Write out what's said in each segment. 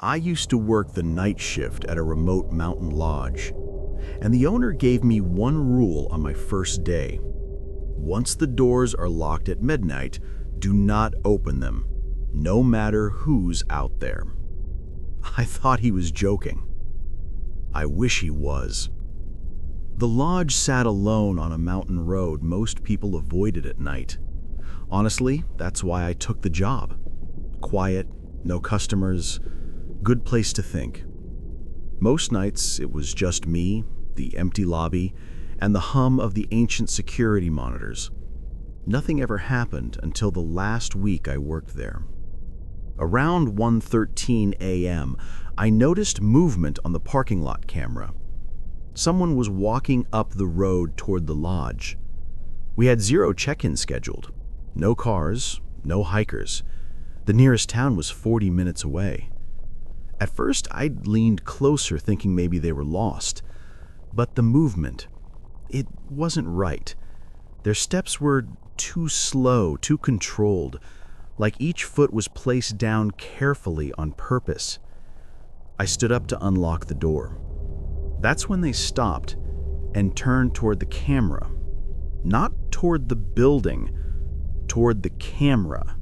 I used to work the night shift at a remote mountain lodge, and the owner gave me one rule on my first day. Once the doors are locked at midnight, do not open them, no matter who's out there. I thought he was joking. I wish he was. The lodge sat alone on a mountain road most people avoided at night. Honestly, that's why I took the job. Quiet, no customers, good place to think. Most nights, it was just me, the empty lobby, and the hum of the ancient security monitors. Nothing ever happened until the last week I worked there. Around 1:13 a.m., I noticed movement on the parking lot camera. Someone was walking up the road toward the lodge. We had 0 check-ins scheduled. No cars, no hikers. The nearest town was 40 minutes away. At first, I leaned closer thinking maybe they were lost. But the movement, it wasn't right. Their steps were too slow, too controlled, like each foot was placed down carefully on purpose. I stood up to unlock the door. That's when they stopped and turned toward the camera. Not toward the building, toward the camera.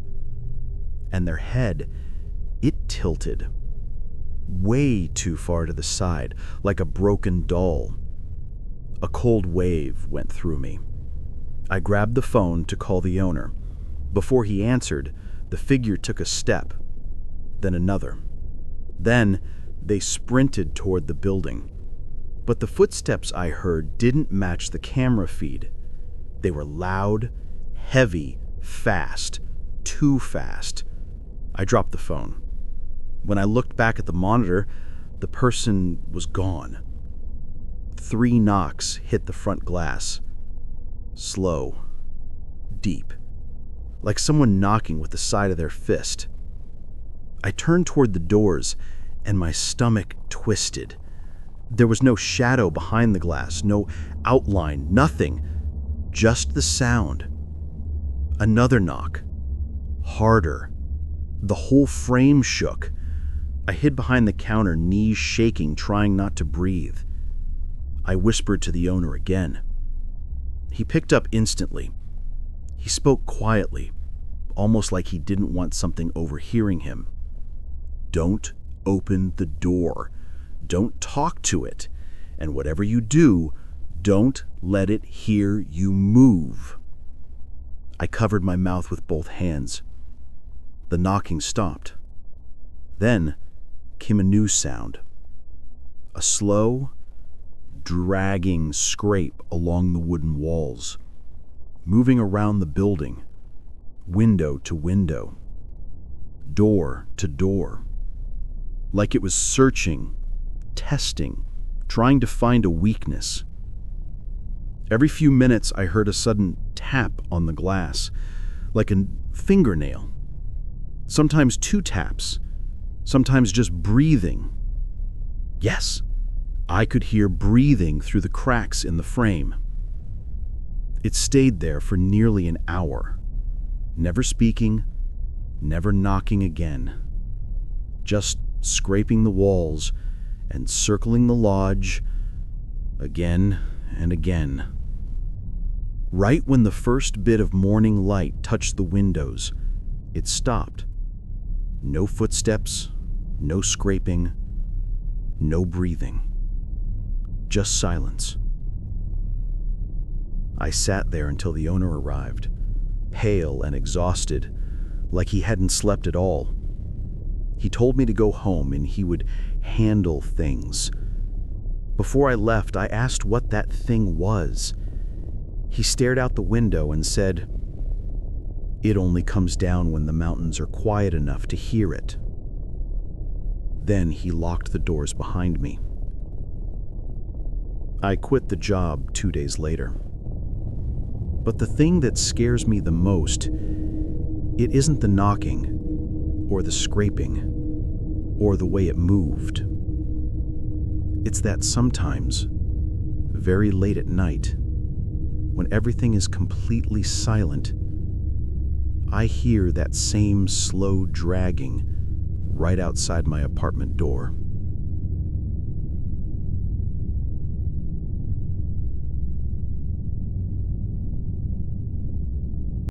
And their head, it tilted. Way too far to the side, like a broken doll. A cold wave went through me. I grabbed the phone to call the owner. Before he answered, the figure took a step, then another. Then they sprinted toward the building. But the footsteps I heard didn't match the camera feed. They were loud, heavy, fast, too fast. I dropped the phone. When I looked back at the monitor, the person was gone. 3 knocks hit the front glass. Slow, deep, like someone knocking with the side of their fist. I turned toward the doors, and my stomach twisted. There was no shadow behind the glass, no outline, nothing, just the sound. Another knock, harder. The whole frame shook. I hid behind the counter, knees shaking, trying not to breathe. I whispered to the owner again. He picked up instantly. He spoke quietly, almost like he didn't want something overhearing him. Don't open the door. Don't talk to it. And whatever you do, don't let it hear you move. I covered my mouth with both hands. The knocking stopped. Then came a new sound. A slow, dragging scrape along the wooden walls, moving around the building, window to window, door to door, like it was searching, testing, trying to find a weakness. Every few minutes I heard a sudden tap on the glass, like a fingernail. Sometimes 2 taps, sometimes just breathing. Yes, I could hear breathing through the cracks in the frame. It stayed there for nearly an hour, never speaking, never knocking again, just scraping the walls and circling the lodge again and again. Right when the first bit of morning light touched the windows, it stopped. No footsteps, no scraping, no breathing. Just silence. I sat there until the owner arrived, pale and exhausted, like he hadn't slept at all. He told me to go home and he would handle things. Before I left, I asked what that thing was. He stared out the window and said, "It only comes down when the mountains are quiet enough to hear it." Then he locked the doors behind me. I quit the job 2 days later. But the thing that scares me the most, it isn't the knocking, or the scraping, or the way it moved. It's that sometimes, very late at night, when everything is completely silent, I hear that same slow dragging right outside my apartment door.